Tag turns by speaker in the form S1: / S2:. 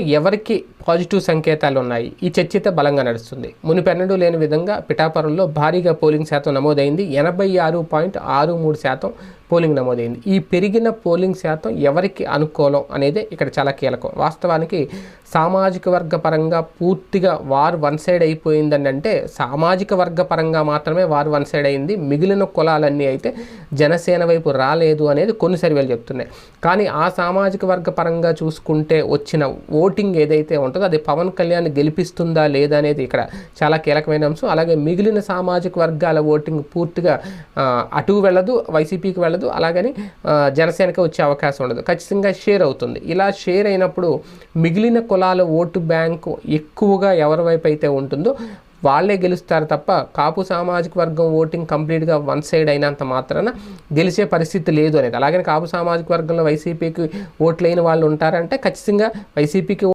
S1: ఎవరికి పాజిటివ్ సంకేతాలు ఉన్నాయి? ఈ చర్చ అయితే బలంగా నడుస్తుంది. మునుపెన్నడూ లేని విధంగా పిఠాపురంలో భారీగా పోలింగ్ శాతం నమోదైంది. 86.63% పోలింగ్ నమోదైంది. ఈ పెరిగిన పోలింగ్ శాతం ఎవరికి అనుకూలం అనేది ఇక్కడ చాలా కీలకం. వాస్తవానికి సామాజిక వర్గ పరంగా పూర్తిగా వార్ వన్ సైడ్ అయిపోయిందని అంటే సామాజిక వర్గ పరంగా మాత్రమే వార్ వన్ సైడ్ అయింది. మిగిలిన కులాలన్నీ అయితే జనసేన వైపు రాలేదు అనేది కొన్ని సర్వేలు చెప్తున్నాయి. కానీ ఆ సామాజిక వర్గ పరంగా చూసుకుంటే వచ్చిన ఓటింగ్ ఏదైతే ఉంటుందో అది పవన్ కళ్యాణ్ గెలిపిస్తుందా లేదా అనేది ఇక్కడ చాలా కీలకమైన అంశం. అలాగే మిగిలిన సామాజిక వర్గాల ఓటింగ్ పూర్తిగా అటు వెళ్ళదు, వైసీపీకి వెళ్ళదు, అలాగని జనసేనకి వచ్చే అవకాశం ఉండదు. ఖచ్చితంగా షేర్ అవుతుంది. ఇలా షేర్ అయినప్పుడు మిగిలిన కులాల ఓటు బ్యాంకు ఎక్కువగా ఎవరి వైపు అయితే ఉంటుందో వాళ్ళే గెలుస్తారు తప్ప కాపు సామాజిక వర్గం ఓటింగ్ కంప్లీట్గా వన్ సైడ్ అయినంత మాత్రాన గెలిచే పరిస్థితి లేదు అనేది. అలాగని కాపు సామాజిక వర్గంలో వైసీపీకి ఓట్లేని వాళ్ళు ఉంటారంటే ఖచ్చితంగా వైసీపీకి